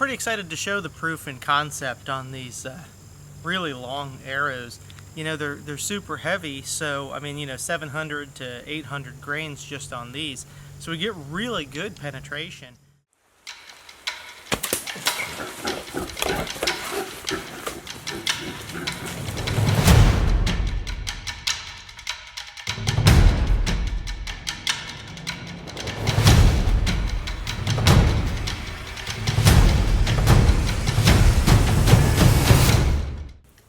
pretty excited to show the proof and concept on these really long arrows. You know, they're super heavy, so I mean, 700 to 800 grains just on these. So we get really good penetration.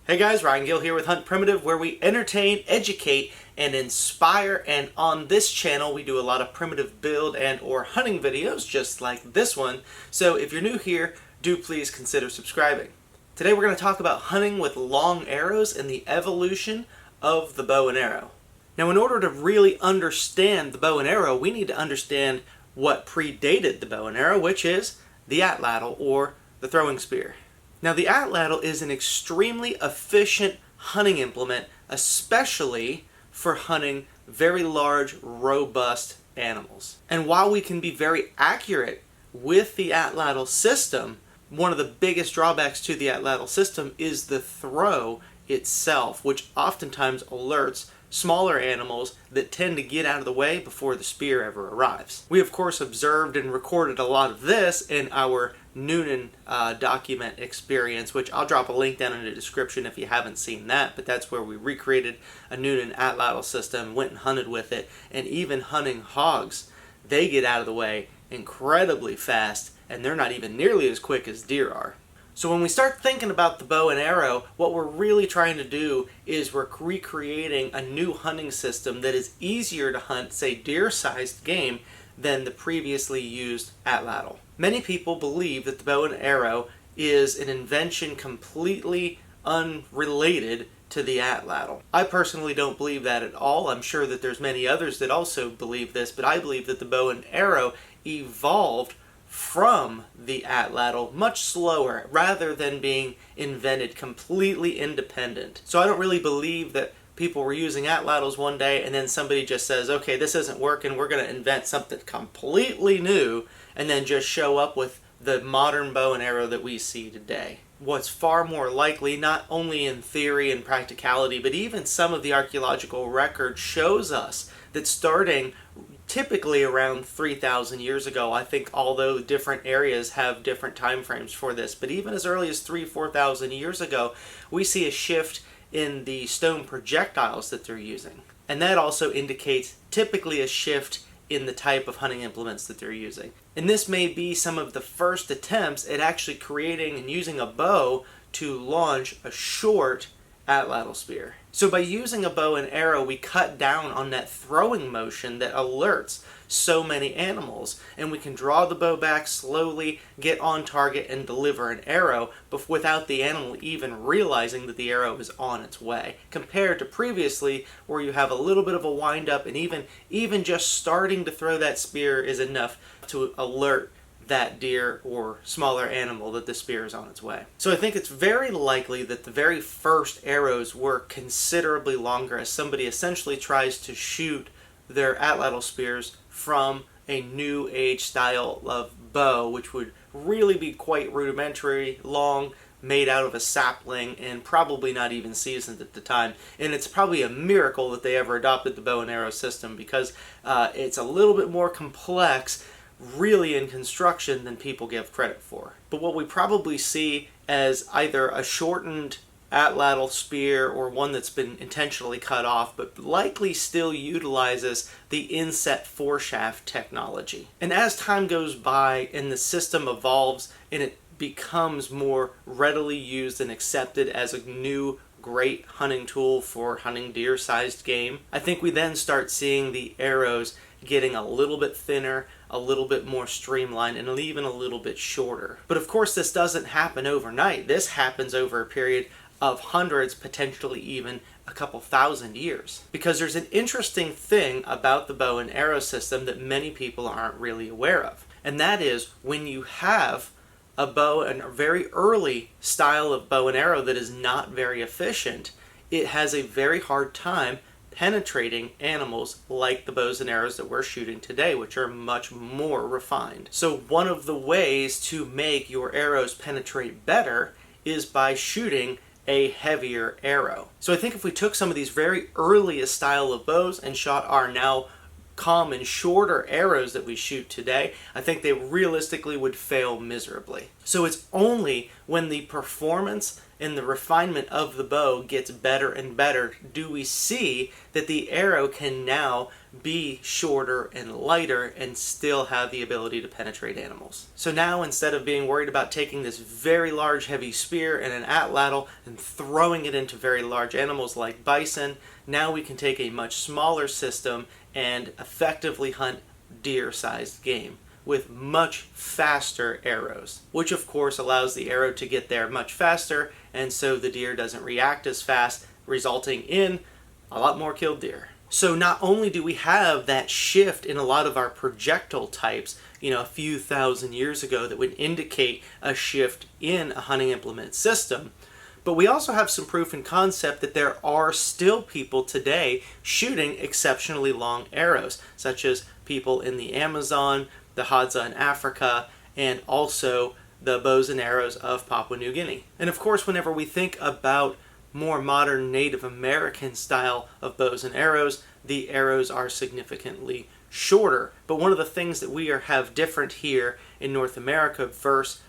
Hey guys, Ryan Gill here with Hunt Primitive, where we entertain, educate, and inspire. And on this channel, we do a lot of primitive build and or hunting videos, just like this one. So if you're new here, do please consider subscribing. Today we're going to talk about hunting with long arrows and the evolution of the bow and arrow. Now, in order to really understand the bow and arrow, we need to understand what predated the bow and arrow, which is the atlatl, or the throwing spear. Now, the atlatl is an extremely efficient hunting implement, especially for hunting very large, robust animals. And while we can be very accurate with the atlatl system, one of the biggest drawbacks to the atlatl system is the throw itself, which oftentimes alerts smaller animals that tend to get out of the way before the spear ever arrives. We of course observed and recorded a lot of this in our Noonan document experience, which I'll drop a link down in the description if you haven't seen that, but that's where we recreated a Noonan atlatl system, went and hunted with it, and even hunting hogs, they get out of the way incredibly fast, and they're not even nearly as quick as deer are. So when we start thinking about the bow and arrow, what we're really trying to do is we're recreating a new hunting system that is easier to hunt, say, deer-sized game than the previously used atlatl. Many people believe that the bow and arrow is an invention completely unrelated to the atlatl. I personally don't believe that at all. I'm sure that there's many others that also believe this, but I believe that the bow and arrow evolved from the atlatl much slower, rather than being invented completely independent. So I don't really believe that people were using atlatls one day and then somebody just says, okay, this isn't working, we're going to invent something completely new, and then just show up with the modern bow and arrow that we see today. What's far more likely, not only in theory and practicality, but even some of the archaeological record shows us that starting typically around 3,000 years ago, I think, although different areas have different time frames for this, but even as early as 4,000 years ago, we see a shift in the stone projectiles that they're using. And that also indicates typically a shift in the type of hunting implements that they're using. And this may be some of the first attempts at actually creating and using a bow to launch a short atlatl spear. So by using a bow and arrow, we cut down on that throwing motion that alerts so many animals, and we can draw the bow back slowly, get on target, and deliver an arrow without the animal even realizing that the arrow is on its way, compared to previously where you have a little bit of a wind up, and even just starting to throw that spear is enough to alert that deer or smaller animal that the spear is on its way. So I think it's very likely that the very first arrows were considerably longer, as somebody essentially tries to shoot their atlatl spears from a new age style of bow, which would really be quite rudimentary, long, made out of a sapling, and probably not even seasoned at the time. And it's probably a miracle that they ever adopted the bow and arrow system, because it's a little bit more complex really in construction than people give credit for. But what we probably see as either a shortened atlatl spear or one that's been intentionally cut off, but likely still utilizes the inset foreshaft technology. And as time goes by and the system evolves and it becomes more readily used and accepted as a new great hunting tool for hunting deer-sized game, I think we then start seeing the arrows getting a little bit thinner, a little bit more streamlined, and even a little bit shorter. But of course, this doesn't happen overnight. This happens over a period of hundreds, potentially even a couple thousand years. Because there's an interesting thing about the bow and arrow system that many people aren't really aware of. And that is, when you have a bow and a very early style of bow and arrow that is not very efficient, it has a very hard time penetrating animals like the bows and arrows that we're shooting today, which are much more refined. So one of the ways to make your arrows penetrate better is by shooting a heavier arrow. So I think if we took some of these very earliest style of bows and shot our now common shorter arrows that we shoot today, I think they realistically would fail miserably. So it's only when the performance and the refinement of the bow gets better and better do we see that the arrow can now be shorter and lighter and still have the ability to penetrate animals. So now, instead of being worried about taking this very large heavy spear and an atlatl and throwing it into very large animals like bison, now we can take a much smaller system and effectively hunt deer-sized game with much faster arrows, which of course allows the arrow to get there much faster, and so the deer doesn't react as fast, resulting in a lot more killed deer. So not only do we have that shift in a lot of our projectile types, a few thousand years ago that would indicate a shift in a hunting implement system, but we also have some proof in concept that there are still people today shooting exceptionally long arrows, such as people in the Amazon, the Hadza in Africa, and also the bows and arrows of Papua New Guinea. And of course, whenever we think about more modern Native American style of bows and arrows, the arrows are significantly shorter. But one of the things that we have different here in North America versus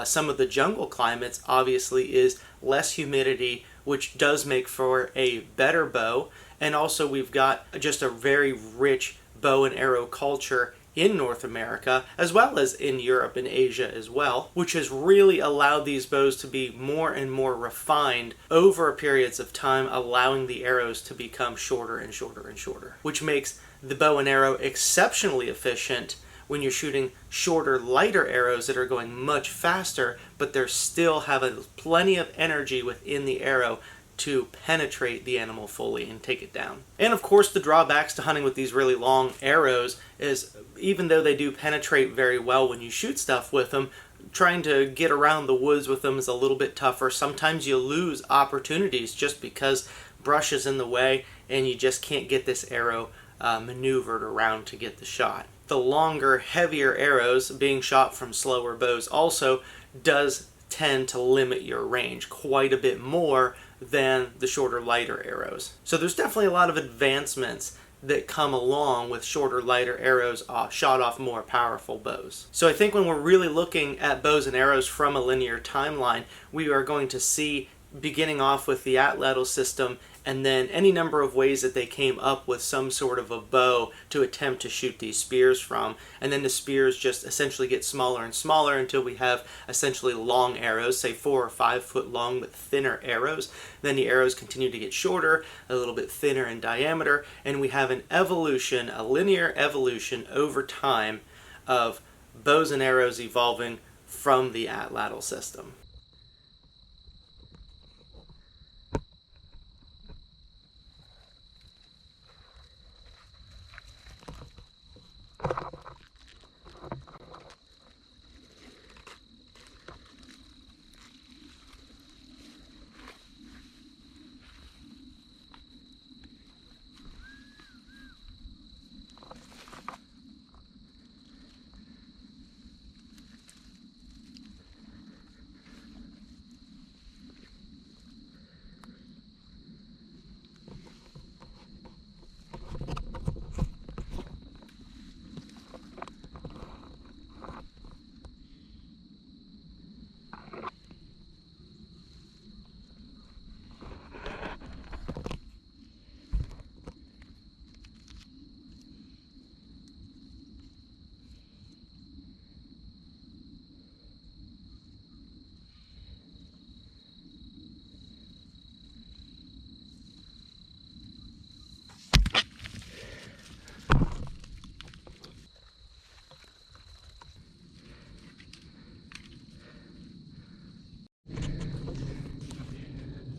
some of the jungle climates, obviously, is less humidity, which does make for a better bow. And also we've got just a very rich bow and arrow culture in North America, as well as in Europe and Asia as well, which has really allowed these bows to be more and more refined over periods of time, allowing the arrows to become shorter and shorter and shorter, which makes the bow and arrow exceptionally efficient when you're shooting shorter, lighter arrows that are going much faster, but they still have plenty of energy within the arrow to penetrate the animal fully and take it down. And of course, the drawbacks to hunting with these really long arrows is, even though they do penetrate very well when you shoot stuff with them, trying to get around the woods with them is a little bit tougher. Sometimes you lose opportunities just because brush is in the way and you just can't get this arrow maneuvered around to get the shot. The longer, heavier arrows being shot from slower bows also does tend to limit your range quite a bit more than the shorter, lighter arrows. So there's definitely a lot of advancements that come along with shorter, lighter arrows shot off more powerful bows. So I think when we're really looking at bows and arrows from a linear timeline, we are going to see, beginning off with the atlatl system, and then any number of ways that they came up with some sort of a bow to attempt to shoot these spears from. And then the spears just essentially get smaller and smaller until we have essentially long arrows, say 4 or 5 foot long but thinner arrows. Then the arrows continue to get shorter, a little bit thinner in diameter, and we have an evolution, a linear evolution over time of bows and arrows evolving from the atlatl system.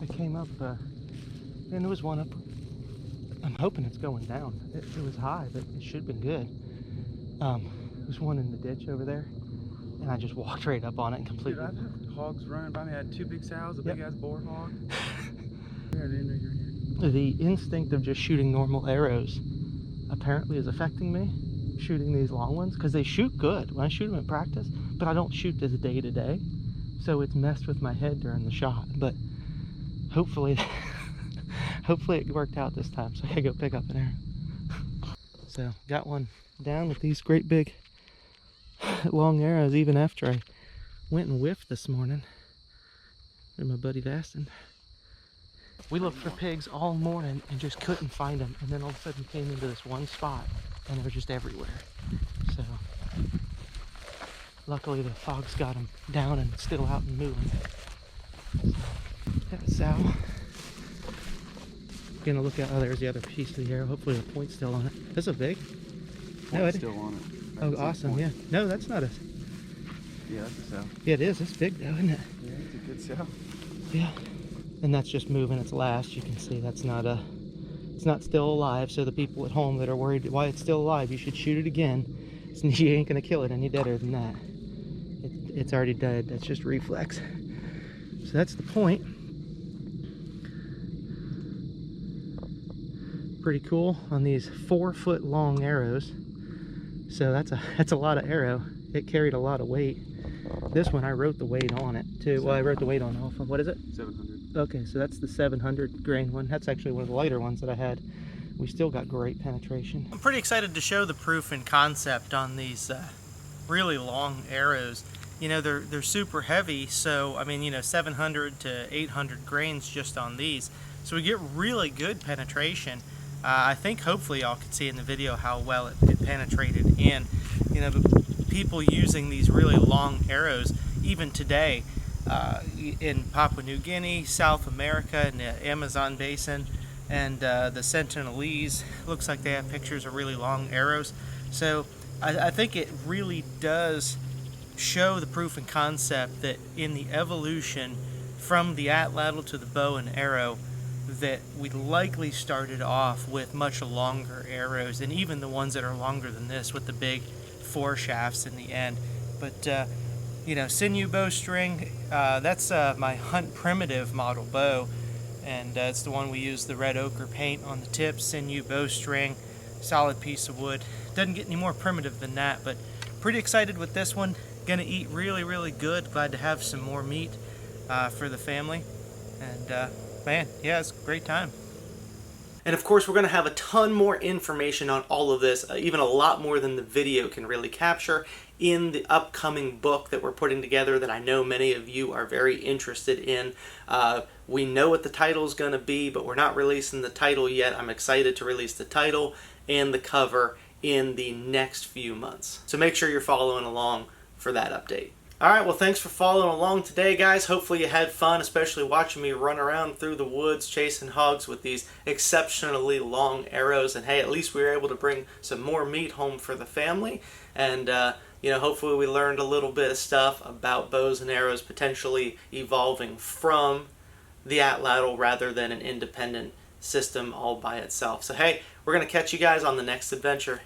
I came up, and there was one up. I'm hoping it's going down. It was high, but it should have been good. There's one in the ditch over there, and I just walked right up on it and completely. Dude, I've had hogs running by me. I had 2 big sows, a big ass boar hog. Right in there, you're here. the instinct of just shooting normal arrows apparently is affecting me, shooting these long ones, because they shoot good when I shoot them in practice, but I don't shoot this day to day, so it's messed with my head during the shot. But hopefully hopefully it worked out this time, so I gotta go pick up an arrow. So got one down with these great big long arrows, even after I went and whiffed this morning. There's my buddy Vastin. We looked for pigs all morning and just couldn't find them, and then all of a sudden came into this one spot and they're just everywhere. So luckily the fog's got them down and still out and moving. So, have a sow. Gonna look at, oh, there's the other piece of the arrow. Hopefully the point's still on it. This is big. No, it's still on it. Oh, awesome, yeah. No, that's not a... Yeah, that's a sow. Yeah, it is. It's big though, isn't it? Yeah, it's a good sow. Yeah. And that's just moving its last. You can see that's not a... It's not still alive, so the people at home that are worried why it's still alive, you should shoot it again. You ain't gonna kill it any deader than that. It's already dead. That's just reflex. So that's the point. Pretty cool on these 4-foot long arrows. So that's a lot of arrow. It carried a lot of weight. This one I wrote the weight on it too. Well, I wrote the weight on off of, what is it? 700. Okay, so that's the 700 grain one. That's actually one of the lighter ones that I had. We still got great penetration. I'm pretty excited to show the proof and concept on these really long arrows. You know, they're super heavy, so I mean, you know, 700 to 800 grains just on these. So we get really good penetration. I think hopefully y'all can see in the video how well it penetrated. And you know, the people using these really long arrows even today in Papua New Guinea, South America, in the Amazon basin, and the Sentinelese, looks like they have pictures of really long arrows. So I think it really does show the proof and concept that in the evolution from the atlatl to the bow and arrow, that we likely started off with much longer arrows, and even the ones that are longer than this with the big foreshafts in the end. But you know, sinew bowstring, that's my HuntPrimitive model bow, and it's the one we use the red ochre paint on the tip. Sinew bowstring, solid piece of wood. Doesn't get any more primitive than that, but pretty excited with this one. Gonna eat really good. Glad to have some more meat for the family, and man, yeah, it's a great time. And of course, we're going to have a ton more information on all of this, even a lot more than the video can really capture, in the upcoming book that we're putting together that I know many of you are very interested in. We know what the title is going to be, but we're not releasing the title yet. I'm excited to release the title and the cover in the next few months. So make sure you're following along for that update. Alright, well, thanks for following along today, guys. Hopefully you had fun, especially watching me run around through the woods chasing hogs with these exceptionally long arrows. And hey, at least we were able to bring some more meat home for the family. And you know, hopefully we learned a little bit of stuff about bows and arrows potentially evolving from the atlatl rather than an independent system all by itself. So hey, we're going to catch you guys on the next adventure.